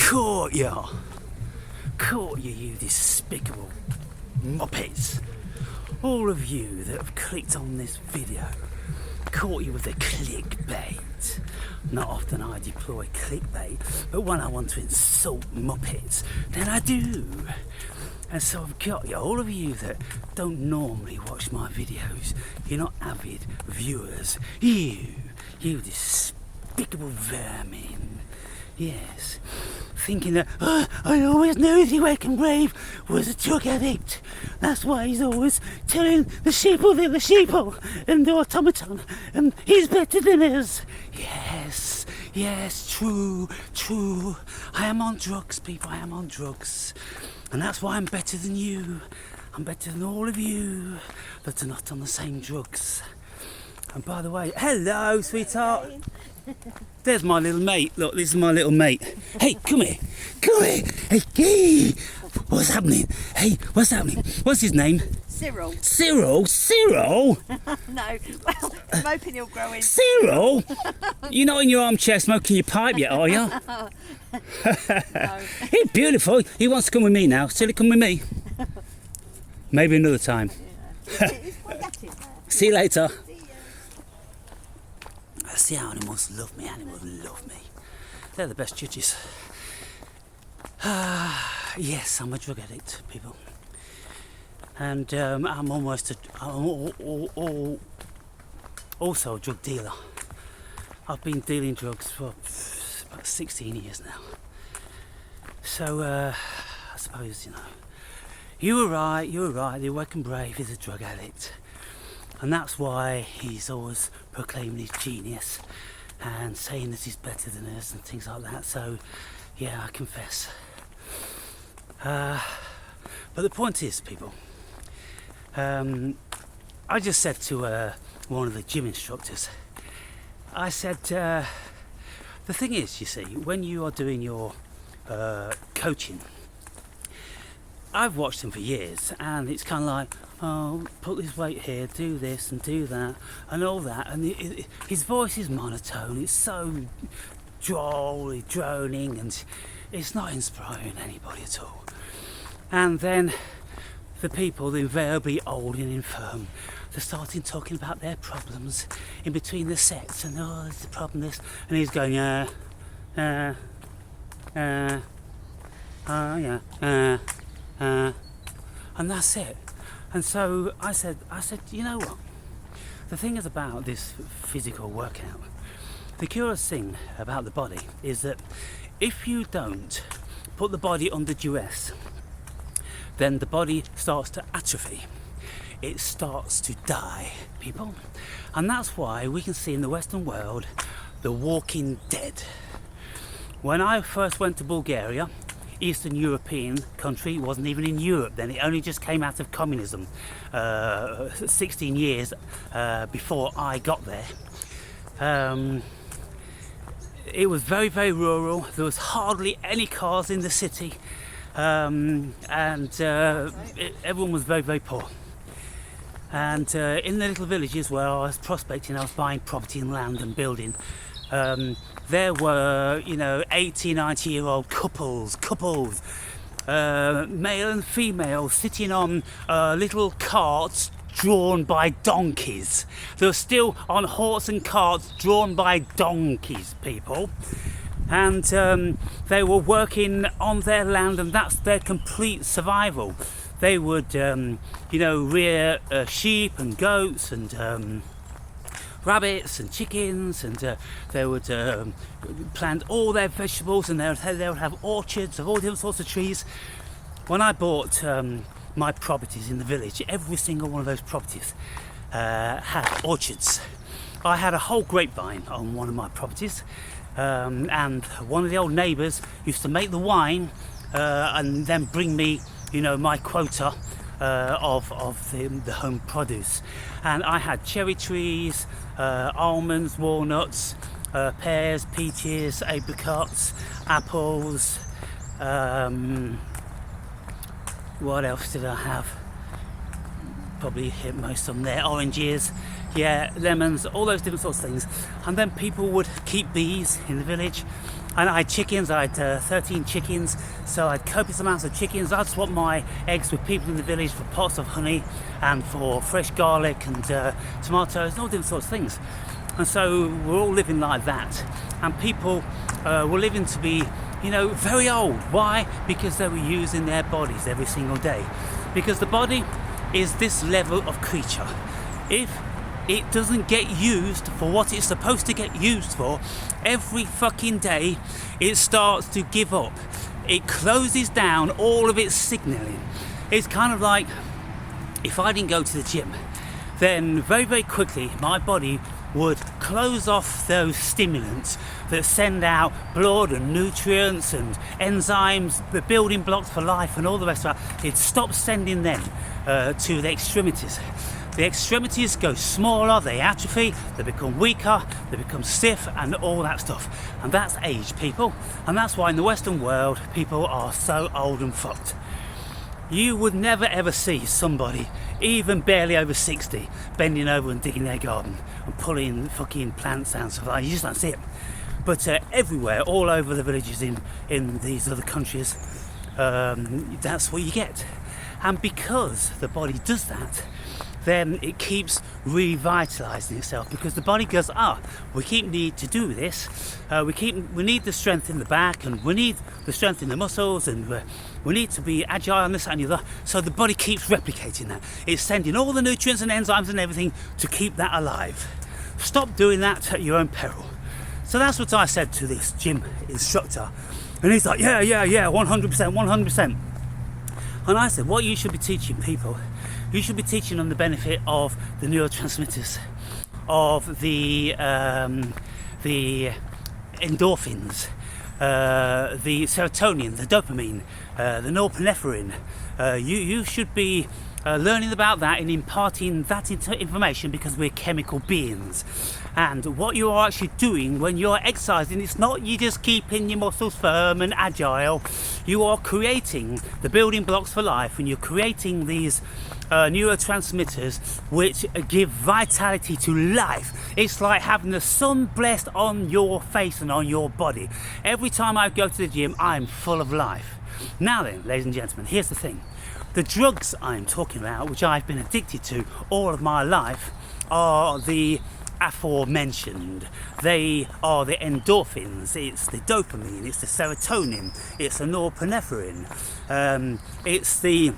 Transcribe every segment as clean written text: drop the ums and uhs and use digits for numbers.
Caught you! Caught you, you despicable muppets! All of you that have clicked on this video, caught you with the clickbait. Not often I deploy clickbait, but when I want to insult muppets, then I do. And so I've got you, all of you that don't normally watch my videos, you're not avid viewers, you despicable vermin. Yes, thinking that I always knew the Wake and Brave was a drug addict. That's why he's always telling the sheeple they're the sheeple and the automaton and he's better than us. Yes, true. I am on drugs, people, I am on drugs. And that's why I'm better than you. I'm better than all of you that are not on the same drugs. And by the way, hello, sweetheart. There's my little mate. Look, this is my little mate. Hey, come here. Hey, what's happening? Hey, what's happening? What's his name? Cyril. Cyril? No, well, I'm hoping he'll grow in. Cyril? You're not in your armchair smoking your pipe yet, are you? No. He's beautiful. He wants to come with me now. Still come with me? Maybe another time. Yeah. See you later. See how animals love me. They're the best judges. Yes, I'm a drug addict, people. And I'm also a drug dealer. I've been dealing drugs for about 16 years now. So I suppose, you were right, the Wake and Brave is a drug addict. And that's why he's always proclaiming his genius and saying that he's better than us and things like that. So, yeah, I confess. But the point is, people, I just said to one of the gym instructors, I said, the thing is, you see, when you are doing your coaching, I've watched him for years, and it's kind of like, oh, put this weight here, do this and do that, and all that. And his voice is monotone. It's so droning, and it's not inspiring anybody at all. And then the people, they're invariably old and infirm, they're starting talking about their problems in between the sets, and it's the problem this, and he's going, and that's it. And so I said, you know what? The thing is about this physical workout, the curious thing about the body is that if you don't put the body under duress, then the body starts to atrophy. It starts to die, people. And that's why we can see in the Western world the walking dead. When I first went to Bulgaria, Eastern European country, wasn't even in Europe then, it only just came out of communism 16 years before I got there. It was very, very rural. There was hardly any cars in the city, and everyone was very, very poor. And in the little villages where I was prospecting, I was buying property and land and building, there were, 80, 90-year-old couples, male and female, sitting on little carts drawn by donkeys. They were still on horse and carts drawn by donkeys, people. And they were working on their land, and that's their complete survival. They would, rear sheep and goats and rabbits and chickens, and they would plant all their vegetables, and they would have orchards of all different sorts of trees. When I bought my properties in the village, every single one of those properties had orchards. I had a whole grapevine on one of my properties, and one of the old neighbours used to make the wine and then bring me, my quota of the home produce. And I had cherry trees, almonds, walnuts, pears, peaches, apricots, apples. What else did I have? Probably hit most of them there. Oranges, lemons, all those different sorts of things. And then people would keep bees in the village, And I had chickens, I had 13 chickens, so I had copious amounts of chickens. I'd swap my eggs with people in the village for pots of honey and for fresh garlic and tomatoes and all different sorts of things. And so we're all living like that. And people were living to be, very old. Why? Because they were using their bodies every single day. Because the body is this level of creature. If it doesn't get used for what it's supposed to get used for, every fucking day it starts to give up. It closes down all of its signaling. It's kind of like if I didn't go to the gym, then very, very quickly my body would close off those stimulants that send out blood and nutrients and enzymes, the building blocks for life and all the rest of that. It'd stop sending them to the extremities. The extremities go smaller, they atrophy, they become weaker, they become stiff and all that stuff. And that's age, people. And that's why in the Western world, people are so old and fucked. You would never ever see somebody, even barely over 60, bending over and digging their garden and pulling fucking plants out and stuff like that. You just don't see it. But everywhere, all over the villages in these other countries, that's what you get. And because the body does that, then it keeps revitalizing itself, because the body goes, we need to do this. We need the strength in the back, and we need the strength in the muscles, and we need to be agile on this and the other. So the body keeps replicating that. It's sending all the nutrients and enzymes and everything to keep that alive. Stop doing that at your own peril. So that's what I said to this gym instructor, and he's like, yeah, 100%. And I said, what you should be teaching people, you should be teaching them the benefit of the neurotransmitters, of the endorphins, the serotonin, the dopamine, the norepinephrine. You should be learning about that and imparting that information, because we're chemical beings. And what you are actually doing when you're exercising, it's not you just keeping your muscles firm and agile. You are creating the building blocks for life, and you're creating these neurotransmitters which give vitality to life. It's like having the sun blessed on your face and on your body. Every time I go to the gym, I'm full of life. Now then, ladies and gentlemen, here's the thing. The drugs I'm talking about, which I've been addicted to all of my life, are the aforementioned. They are the endorphins, it's the dopamine, it's the serotonin, it's the norepinephrine, it's the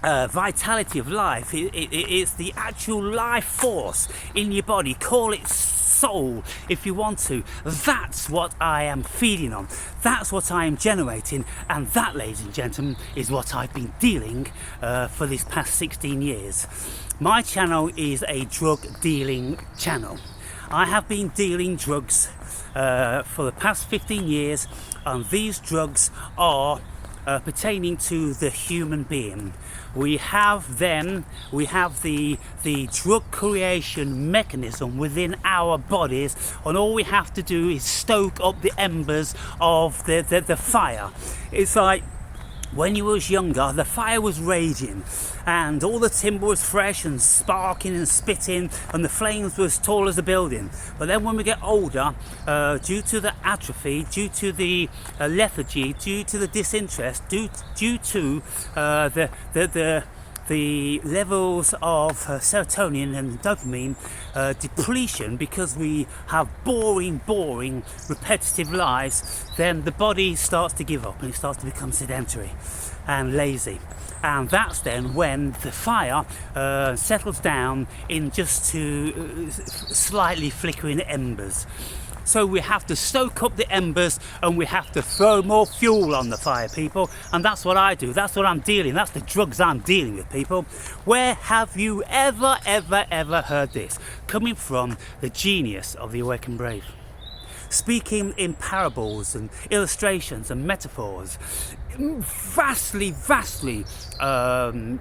vitality of life, it's the actual life force in your body. Call it soul if you want to. That's what I am feeding on, that's what I am generating, and that, ladies and gentlemen, is what I've been dealing for these past 16 years. My channel is a drug dealing channel. I have been dealing drugs for the past 15 years, and these drugs are pertaining to the human being. We have the drug creation mechanism within our bodies, and all we have to do is stoke up the embers of the fire. It's like when you was younger, the fire was raging and all the timber was fresh and sparking and spitting, and the flames were as tall as a building. But then when we get older, due to the atrophy, due to the lethargy, due to the disinterest, due to the levels of serotonin and dopamine depletion, because we have boring, repetitive lives, then the body starts to give up and it starts to become sedentary and lazy. And that's then when the fire settles down in just to slightly flickering embers. So we have to stoke up the embers, and we have to throw more fuel on the fire, people. And that's what I do. That's what I'm dealing. That's the drugs I'm dealing with, people. Where have you ever heard this? Coming from the genius of the Awakened Brave. Speaking in parables and illustrations and metaphors. vastly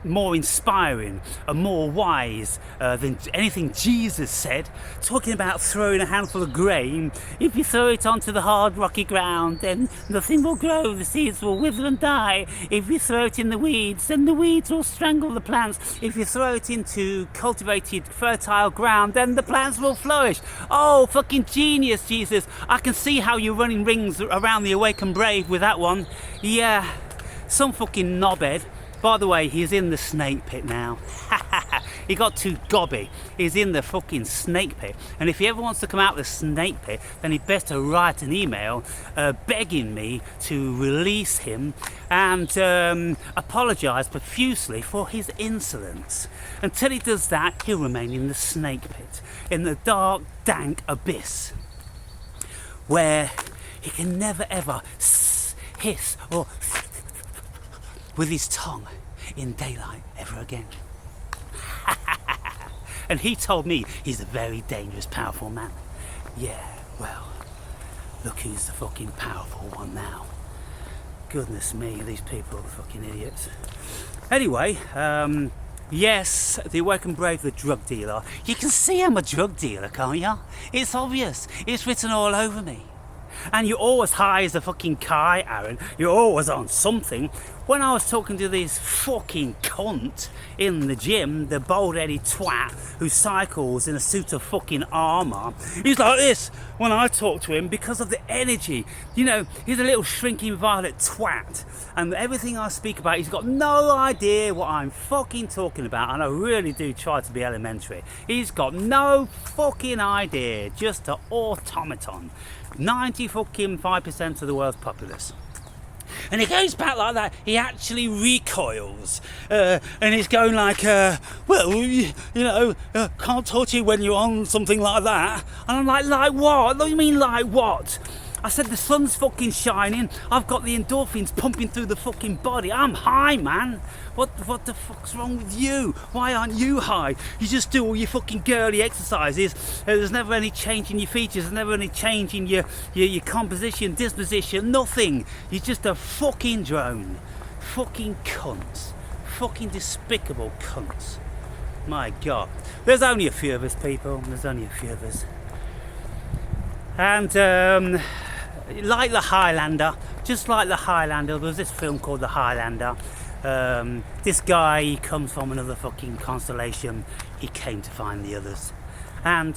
more inspiring and more wise than anything Jesus said, talking about throwing a handful of grain. If you throw it onto the hard rocky ground, then nothing will grow, the seeds will wither and die. If you throw it in the weeds, then the weeds will strangle the plants. If you throw it into cultivated fertile ground, then the plants will flourish. Oh, fucking genius, Jesus. I can see how you're running rings around the awakened brave with that one. Yeah, some fucking knobhead. By the way, he's in the snake pit now. He got too gobby. He's in the fucking snake pit. And if he ever wants to come out of the snake pit, then he'd better write an email begging me to release him and apologise profusely for his insolence. Until he does that, he'll remain in the snake pit, in the dark, dank abyss, where he can never ever hiss or with his tongue in daylight ever again. And he told me he's a very dangerous, powerful man. Yeah, well, look who's the fucking powerful one now. Goodness me, these people are fucking idiots. Anyway, yes, the Awakened Brave, the drug dealer. You can see I'm a drug dealer, can't you? It's obvious. It's written all over me. And you're always high as a fucking kite, Aaron. You're always on something. When I was talking to this fucking cunt in the gym, the bald-headed twat who cycles in a suit of fucking armour, he's like this when I talk to him because of the energy. You know, he's a little shrinking violet twat. And everything I speak about, he's got no idea what I'm fucking talking about. And I really do try to be elementary. He's got no fucking idea. Just an automaton. 95% of the world's populace. And he goes back like that. He actually recoils, and he's going like, well, you know, can't talk to you when you're on something like that. And I'm like what? What do you mean, like what? I said the sun's fucking shining. I've got the endorphins pumping through the fucking body. I'm high, man. What the fuck's wrong with you? Why aren't you high? You just do all your fucking girly exercises. There's never any change in your features. There's never any change in your composition, disposition, nothing. You're just a fucking drone. Fucking cunts. Fucking despicable cunts. My God. There's only a few of us, people. There's only a few of us. And like the Highlander, just like the Highlander, there was this film called The Highlander. This guy, he comes from another fucking constellation. He came to find the others. And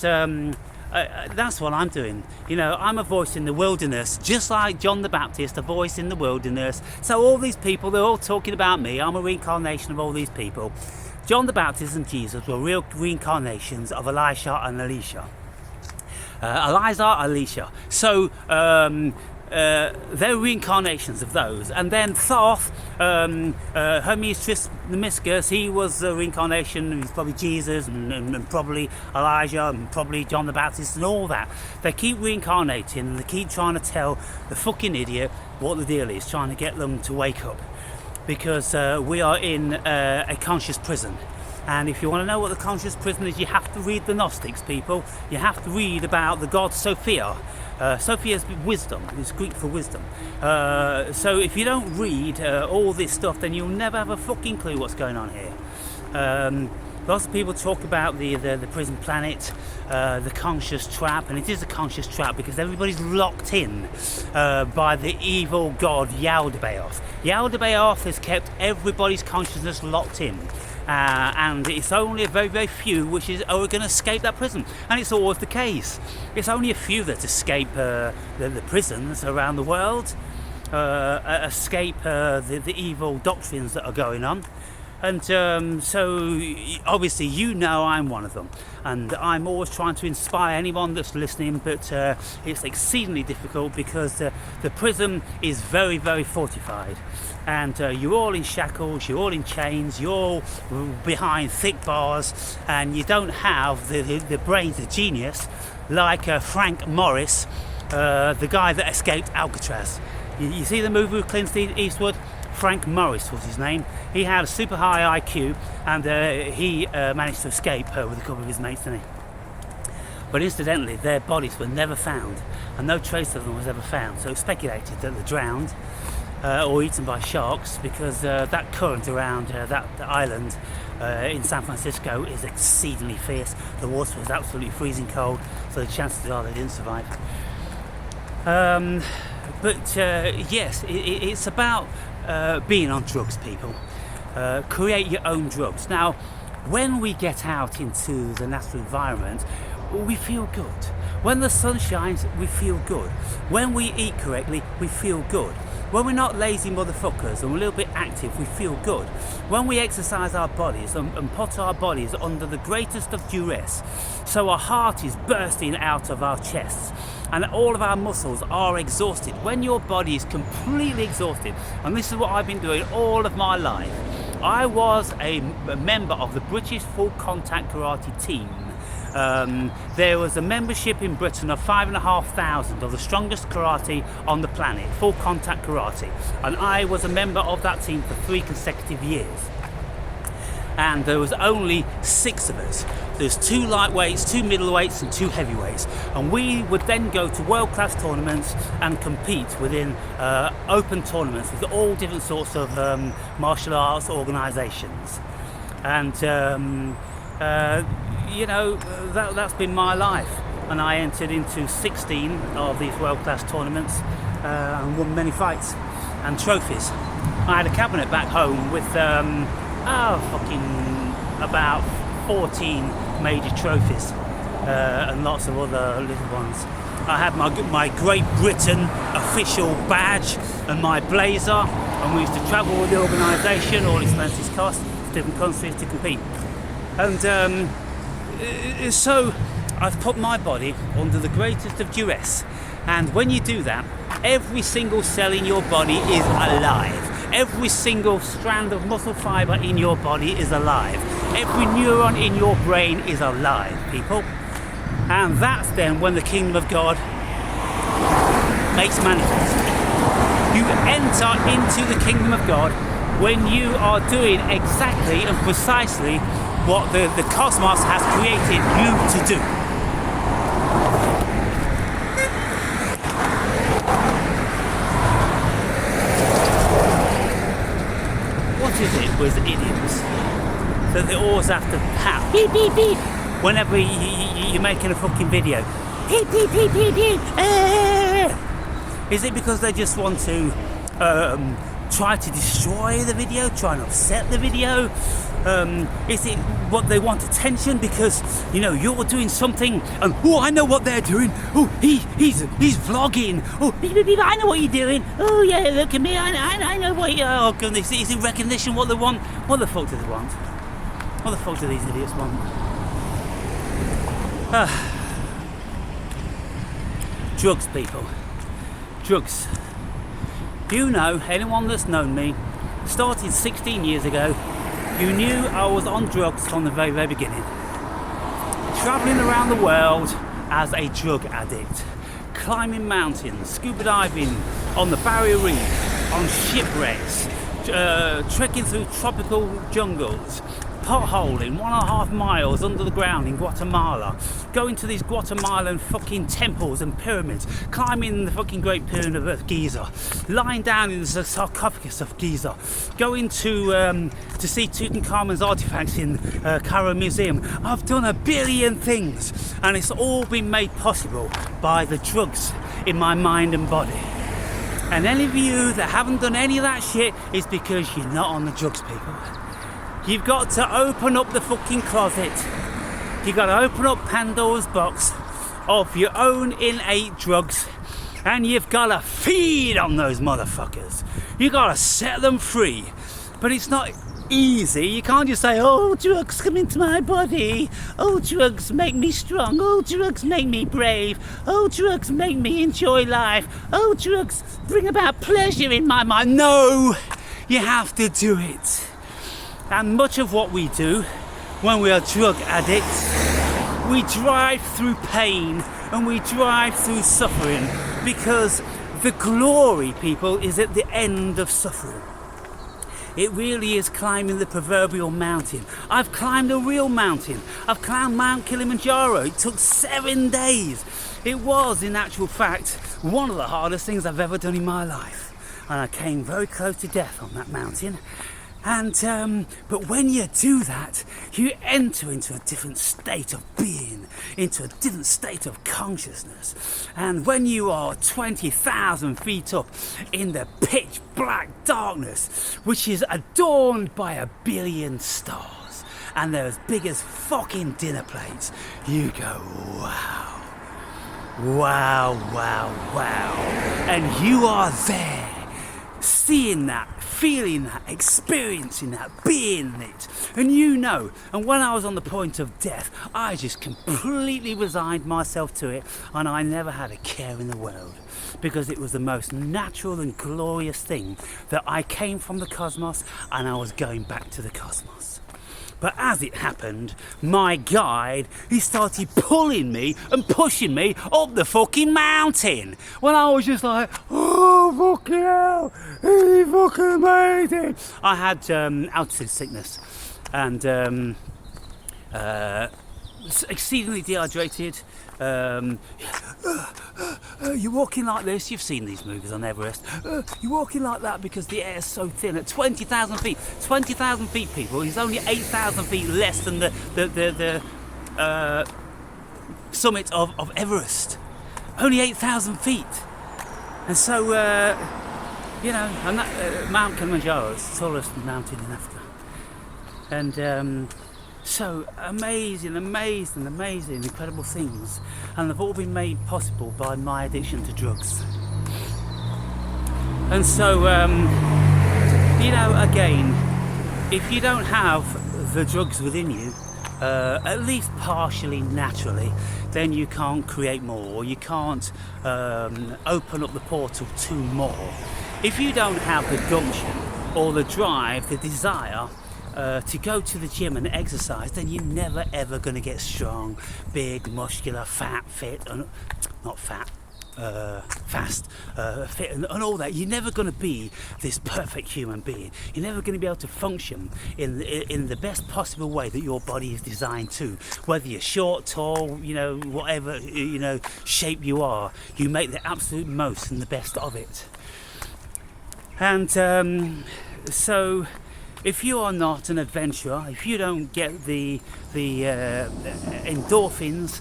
that's what I'm doing. You know, I'm a voice in the wilderness, just like John the Baptist, a voice in the wilderness. So all these people, they're all talking about me. I'm a reincarnation of all these people. John the Baptist and Jesus were real reincarnations of Elisha and Elisha. Elisha. So they're reincarnations of those. And then Thoth, Hermes Trismegistus, he was a reincarnation. He was probably Jesus and probably Elijah and probably John the Baptist and all that. They keep reincarnating and they keep trying to tell the fucking idiot what the deal is, trying to get them to wake up. Because we are in a conscious prison. And if you want to know what the conscious prison is, you have to read the Gnostics, people. You have to read about the god Sophia. Sophia is wisdom. It's Greek for wisdom. So if you don't read all this stuff, then you'll never have a fucking clue what's going on here. Lots of people talk about the prison planet, the conscious trap, and it is a conscious trap because everybody's locked in by the evil god Yaldabaoth. Yaldabaoth has kept everybody's consciousness locked in. And it's only a very, very few which are going to escape that prison. And it's always the case. It's only a few that escape the prisons around the world, escape the evil doctrines that are going on. And so obviously you know I'm one of them, and I'm always trying to inspire anyone that's listening, but it's exceedingly difficult because the prison is very, very fortified, and you're all in shackles, you're all in chains, you're all behind thick bars, and you don't have the brains of genius like Frank Morris, the guy that escaped Alcatraz. You see the movie with Clint Eastwood? Frank Morris was his name. He had a super high IQ, and he managed to escape with a couple of his mates, didn't he? But incidentally, their bodies were never found, and no trace of them was ever found. So it's speculated that they drowned, or eaten by sharks, because that current around that island in San Francisco is exceedingly fierce. The water was absolutely freezing cold, so the chances are they didn't survive. Yes, it's about being on drugs, people. Create your own drugs. Now, when we get out into the natural environment, we feel good. When the sun shines, we feel good. When we eat correctly, we feel good. When we're not lazy motherfuckers and we're a little bit active, we feel good. When we exercise our bodies and put our bodies under the greatest of duress, so our heart is bursting out of our chests and all of our muscles are exhausted. When your body is completely exhausted, and this is what I've been doing all of my life. I was a member of the British full contact karate team. There was a membership in Britain of 5,500 of the strongest karate on the planet, full contact karate, and I was a member of that team for 3 consecutive years. And there was only 6 of us. There's 2 lightweights, 2 middleweights and 2 heavyweights, and we would then go to world-class tournaments and compete within open tournaments with all different sorts of martial arts organisations. And that's been my life, and I entered into 16 of these world-class tournaments and won many fights and trophies. I had a cabinet back home with about 14 major trophies and lots of other little ones. I had my Great Britain official badge and my blazer, and we used to travel with the organisation, all expenses cost, to different countries to compete. And so I've put my body under the greatest of duress, and when you do that, every single cell in your body is alive. Every single strand of muscle fibre in your body is alive. Every neuron in your brain is alive, people. And that's then when the kingdom of God makes manifest. You enter into the kingdom of God when you are doing exactly and precisely what the cosmos has created you to do. What is it with idiots that they always have to pat beep beep beep whenever you're making a fucking video? Beep beep beep beep beep. Is it because they just want to try to destroy the video, try and upset the video? Is it what they want attention because you're doing something and I know what they're doing. He's vlogging. I know what you're doing. Oh yeah, look at me. I know what you. Oh goodness, is it recognition what they want? What the fuck do they want? What the fuck do these idiots want? Drugs, people. Drugs. Anyone that's known me, started 16 years ago. You knew I was on drugs from the very, very beginning. Travelling around the world as a drug addict. Climbing mountains, scuba diving on the Barrier Reef, on shipwrecks, trekking through tropical jungles, potholing 1.5 miles under the ground in Guatemala, going to these Guatemalan fucking temples and pyramids, climbing the fucking Great Pyramid of Giza, lying down in the sarcophagus of Giza, going to see Tutankhamun's artifacts in Cairo Museum. I've done a billion things, and it's all been made possible by the drugs in my mind and body. And any of you that haven't done any of that shit is because you're not on the drugs, people. You've got to open up the fucking closet. You've got to open up Pandora's box of your own innate drugs, and you've got to feed on those motherfuckers. You've got to set them free. But it's not easy. You can't just say, oh, drugs come into my body. Oh, drugs make me strong. Oh, drugs make me brave. Oh, drugs make me enjoy life. Oh, drugs bring about pleasure in my mind. No, you have to do it. And much of what we do when we are drug addicts, we drive through pain and we drive through suffering, because the glory, people, is at the end of suffering. It really is climbing the proverbial mountain. I've climbed a real mountain. I've climbed Mount Kilimanjaro. It took 7 days. It was, in actual fact, one of the hardest things I've ever done in my life. and I came very close to death on that mountain. And but when you do that, you enter into a different state of being, into a different state of consciousness. And when you are 20,000 feet up in the pitch black darkness, which is adorned by 1 billion stars, and they're as big as fucking dinner plates, you go, wow, wow, wow, wow. And you are there, seeing that, feeling that, experiencing that, being it. And you know, and when I was on the point of death, I just completely resigned myself to it, and I never had a care in the world, because it was the most natural and glorious thing that I came from the cosmos and I was going back to the cosmos. But as it happened, my guide, he started pulling me and pushing me up the fucking mountain. When I was just like, oh, fucking hell, it's fucking amazing. I had altitude sickness and exceedingly dehydrated. You're walking like this. You've seen these movies on Everest. You're walking like that because the air is so thin. At 20,000 feet, 20,000 feet, people, is only 8,000 feet less than the summit of Everest. Only 8,000 feet. And so, you know, and that, Mount Kilimanjaro is the tallest mountain in Africa. And so amazing, incredible things, and they've all been made possible by my addiction to drugs. And so, you know, again, if you don't have the drugs within you, at least partially naturally, then you can't create more, or you can't open up the portal to more. If you don't have the gumption or the drive, the desire to go to the gym and exercise, then you're never ever going to get strong, big, muscular, fat, fit, and not fat, fast, fit, and all that. You're never going to be this perfect human being. You're never going to be able to function in the best possible way that your body is designed to. Whether you're short, tall, you know, whatever, you know, shape you are, you make the absolute most and the best of it. And so, if you are not an adventurer, if you don't get the endorphins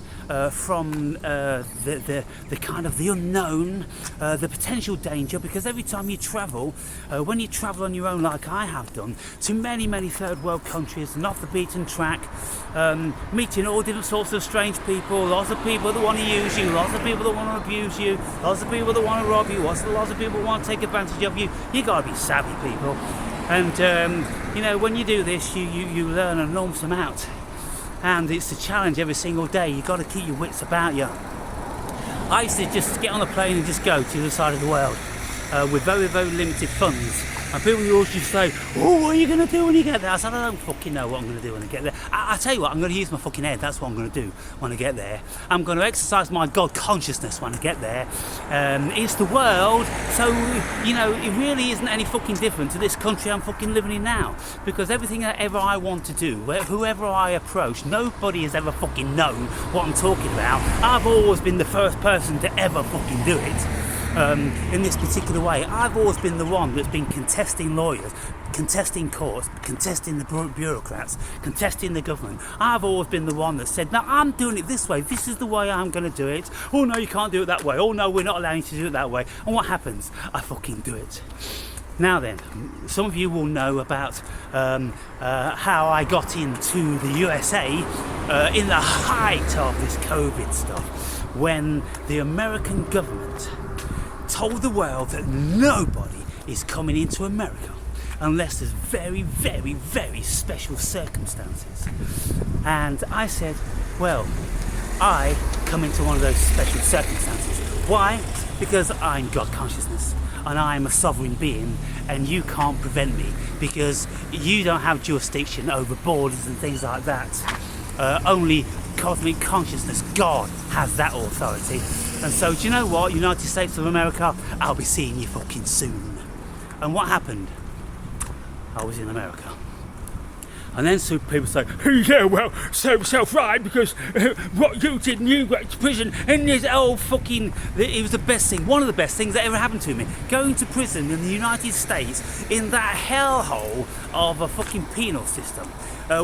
from the kind of the unknown, the potential danger, because every time you travel, when you travel on your own like I have done, to many third world countries and off the beaten track, meeting all different sorts of strange people, lots of people that want to use you, lots of people that want to abuse you, lots of people that want to rob you, lots of people that want to take advantage of you. You got to be savvy, people. And you know, when you do this, you learn an enormous amount, and it's a challenge every single day. You've got to keep your wits about you. I used to just get on a plane and just go to the other side of the world with very limited funds. And people always just say, oh, what are you going to do when you get there? I said, I don't fucking know what I'm going to do when I get there. I tell you what, I'm going to use my fucking head. That's what I'm going to do when I get there. I'm going to exercise my God consciousness when I get there. It's the world, so, you know, it really isn't any fucking different to this country I'm fucking living in now. Because everything that ever I want to do, whoever I approach, nobody has ever fucking known what I'm talking about. I've always been the first person to ever fucking do it. In this particular way, I've always been the one that's been contesting lawyers, contesting courts, contesting the bureaucrats, contesting the government. I've always been the one that said, no, I'm doing it this way, this is the way I'm going to do it. Oh no, you can't do it that way. Oh no, we're not allowing you to do it that way. And what happens? I fucking do it. Now then, some of you will know about how I got into the USA in the height of this COVID stuff, when the American government told the world that nobody is coming into America unless there's very special circumstances. And I said, well, I come into one of those special circumstances. Why? Because I'm God consciousness and I'm a sovereign being, and you can't prevent me because you don't have jurisdiction over borders and things like that. Only cosmic consciousness, God, has that authority. And so, do you know what, United States of America, I'll be seeing you fucking soon. And what happened? I was in America. And then some people say, yeah, well, serve yourself right, because what you did, you went to prison, and this old fucking... It was the best thing, one of the best things that ever happened to me. Going to prison in the United States, in that hellhole of a fucking penal system,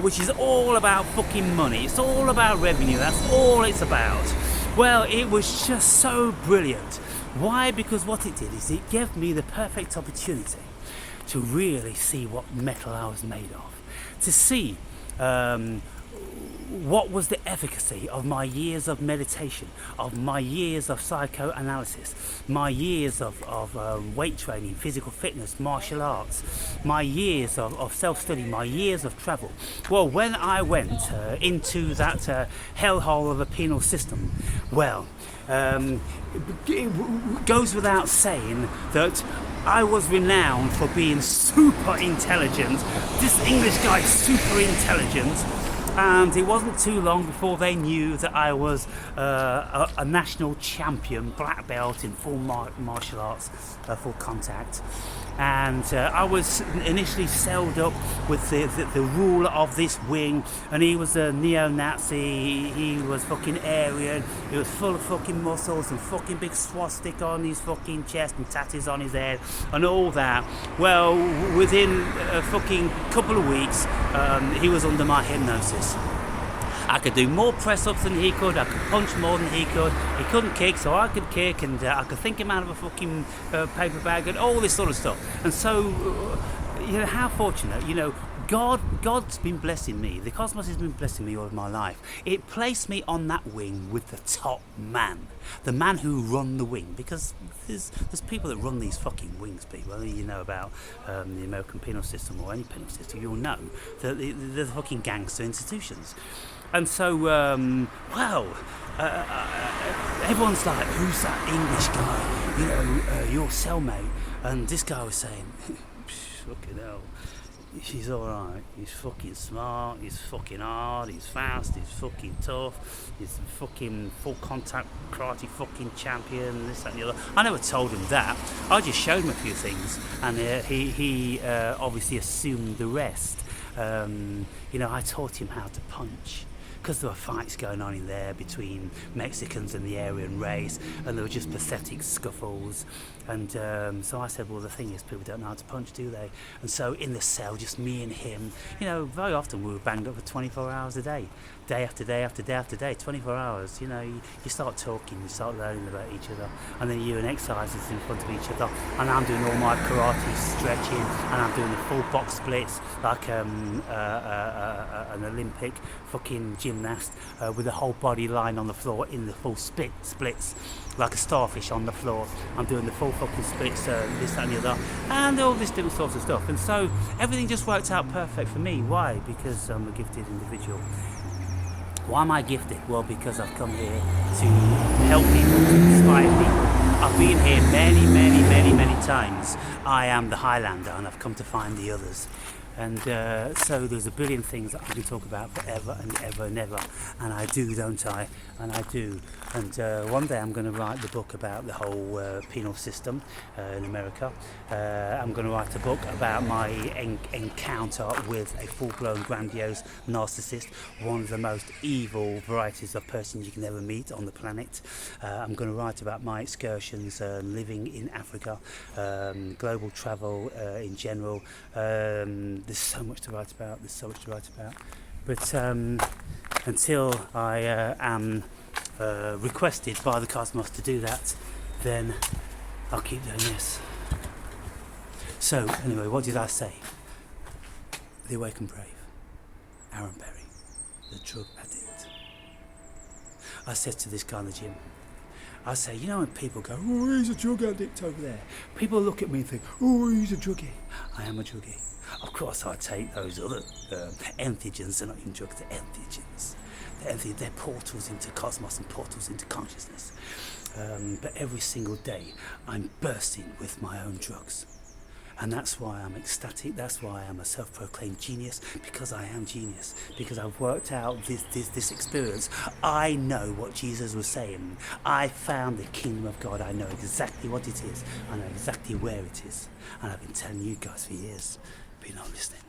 which is all about fucking money. It's all about revenue, that's all it's about. Well, it was just so brilliant. Why? Because what it did is it gave me the perfect opportunity to really see what metal I was made of. To see what was the efficacy of my years of meditation, of my years of psychoanalysis, my years of weight training, physical fitness, martial arts, my years of self-study, my years of travel. Well, when I went into that hellhole of a penal system, well, it goes without saying that I was renowned for being super intelligent. This English guy's super intelligent, and it wasn't too long before they knew that I was a national champion, black belt in full martial arts, full contact. And I was initially celled up with the ruler of this wing, and he was a neo-Nazi, he was fucking Aryan, he was full of fucking muscles and fucking big swastika on his fucking chest and tattoos on his head and all that. Well, within a fucking couple of weeks, he was under my hypnosis. I could do more press-ups than he could, I could punch more than he could, he couldn't kick, so I could kick, and I could think him out of a fucking paper bag and all this sort of stuff. And so, you know, how fortunate, you know, God's been blessing me, the cosmos has been blessing me all of my life. It placed me on that wing with the top man, the man who run the wing, because there's people that run these fucking wings, people. Whether you know about the American penal system or any penal system, you'll know that they're fucking gangster institutions. And so, everyone's like, who's that English guy? You know, your cellmate. And this guy was saying, fucking hell, he's alright. He's fucking smart, he's fucking hard, he's fast, he's fucking tough, he's fucking full contact karate fucking champion, this, that and the other. I never told him that. I just showed him a few things, and he obviously assumed the rest. You know, I taught him how to punch, because there were fights going on in there between Mexicans and the Aryan race, and there were just pathetic scuffles. And so I said, well, the thing is, people don't know how to punch, do they? And so in the cell, just me and him, you know, very often we were banged up for 24 hours a day. Day after day after day after day, 24 hours. You know, you start talking, you start learning about each other, and then you're doing exercises in front of each other, and I'm doing all my karate stretching, and I'm doing the full box splits like an Olympic fucking gymnast with the whole body lying on the floor in the full splits like a starfish on the floor. I'm doing the full fucking splits, this, that and the other, and all this different sorts of stuff. And so everything just worked out perfect for me. Why? Because I'm a gifted individual. Why am I gifted? Well, because I've come here to help people, to inspire people. I've been here many times. I am the Highlander, and I've come to find the others. And so there's a billion things that I can talk about forever and ever and ever. And I do, don't I? And I do. And one day I'm going to write the book about the whole penal system in America. I'm going to write a book about my encounter with a full-blown grandiose narcissist, one of the most evil varieties of person you can ever meet on the planet. I'm going to write about my excursions living in Africa, global travel in general. There's so much to write about, But until I am requested by the cosmos to do that, then I'll keep doing this. So, anyway, what did I say? The Awakened Brave, Aaron Berry, the drug addict. I said to this guy in the gym, I say, you know when people go, oh, he's a drug addict over there. People look at me and think, oh, he's a druggie. I am a druggie. Of course, I take those other entheogens. They're not even drugs, they're entheogens. They're portals into cosmos and portals into consciousness. But every single day, I'm bursting with my own drugs. And that's why I'm ecstatic, that's why I'm a self-proclaimed genius, because I am genius, because I've worked out this experience. I know what Jesus was saying. I found the kingdom of God. I know exactly what it is. I know exactly where it is. And I've been telling you guys for years, but you're not listening.